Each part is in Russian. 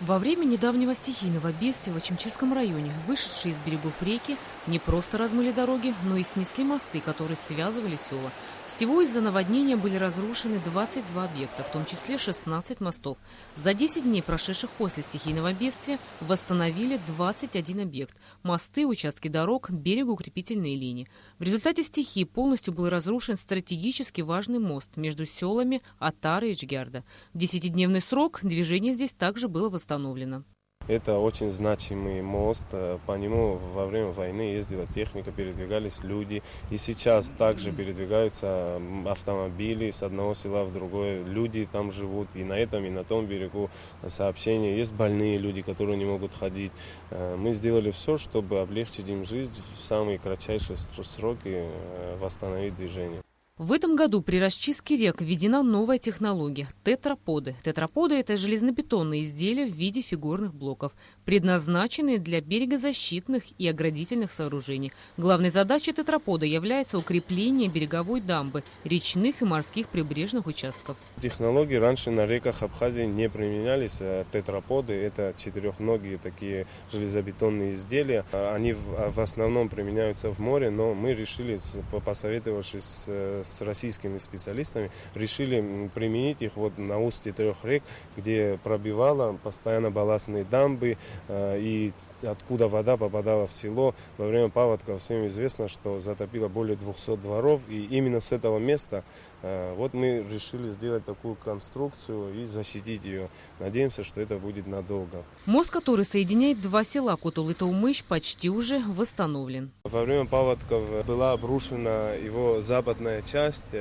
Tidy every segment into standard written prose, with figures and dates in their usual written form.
Во время недавнего стихийного бедствия в Ачимчирском районе вышедшие из берегов реки не просто размыли дороги, но и снесли мосты, которые связывали села. Всего из-за наводнения были разрушены 22 объекта, в том числе 16 мостов. За 10 дней, прошедших после стихийного бедствия, восстановили 21 объект. Мосты, участки дорог, берегоукрепительные линии. В результате стихии полностью был разрушен стратегически важный мост между селами Атары и Чгярда. В 10-дневный срок движение здесь также было восстановлено. Это очень значимый мост, по нему во время войны ездила техника, передвигались люди. И сейчас также передвигаются автомобили с одного села в другое. Люди там живут и на этом, и на том берегу сообщения. Есть больные люди, которые не могут ходить. Мы сделали все, чтобы облегчить им жизнь в самые кратчайшие сроки, восстановить движение. В этом году при расчистке рек введена новая технология – тетраподы. Тетраподы – это железнобетонные изделия в виде фигурных блоков, предназначенные для берегозащитных и оградительных сооружений. Главной задачей тетрапода является укрепление береговой дамбы, речных и морских прибрежных участков. Технологии раньше на реках Абхазии не применялись. Тетраподы – это четырехногие такие железобетонные изделия. Они в основном применяются в море, но мы решили, посоветовавшись с российскими специалистами, решили применить их вот на устье 3 рек, где пробивало постоянно балластные дамбы и откуда вода попадала в село. Во время паводков всем известно, что затопило более 200 дворов, и именно с этого места вот мы решили сделать такую конструкцию и защитить ее. Надеемся, что это будет надолго. Мост, который соединяет два села Котул и Таумыш, почти уже восстановлен. Во время паводков была обрушена его западная часть,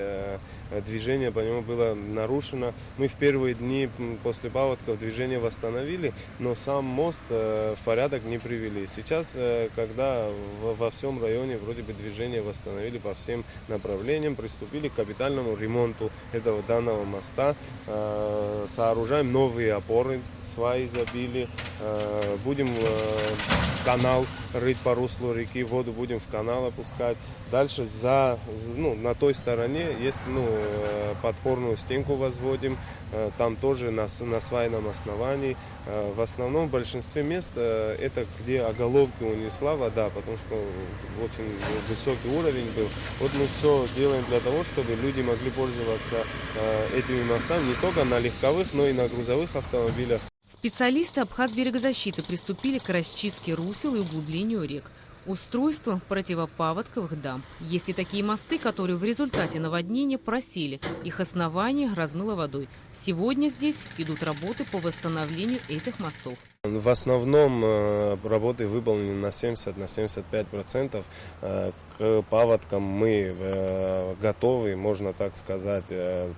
движение по нему было нарушено. Мы в первые дни после паводков движение восстановили, но сам мост в порядок не привели. Сейчас, когда во всем районе вроде бы движение восстановили по всем направлениям, приступили к капитальному ремонту этого данного моста, сооружаем новые опоры, сваи забили, будем канал рыть по руслу реки, воду будем в канал опускать. Дальше на той стороне есть подпорную стенку возводим, там тоже на свайном основании. В основном в большинстве мест это где оголовки унесла вода, потому что очень высокий уровень был. Вот мы все делаем для того, чтобы люди могли пользоваться этими мостами не только на легковых, но и на грузовых автомобилях. Специалисты Абхазберегозащиты приступили к расчистке русел и углублению рек. Устройство противопаводковых дамб. Есть и такие мосты, которые в результате наводнения просели. Их основание размыло водой. Сегодня здесь идут работы по восстановлению этих мостов. В основном работы выполнены на 70-75%. К паводкам мы готовы, можно так сказать.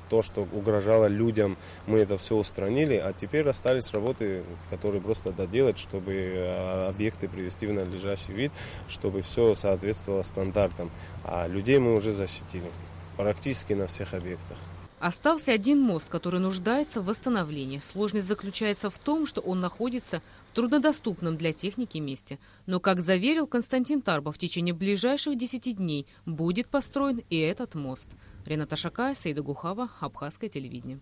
То, что угрожало людям, мы это все устранили. А теперь остались работы, которые просто доделать, чтобы объекты привести в надлежащий вид, чтобы все соответствовало стандартам. А людей мы уже защитили практически на всех объектах. Остался один мост, который нуждается в восстановлении. Сложность заключается в том, что он находится в труднодоступном для техники месте. Но, как заверил Константин Тарбов, в течение ближайших 10 дней будет построен и этот мост. Рената Шакая, Саида Гухава, Абхазское телевидение.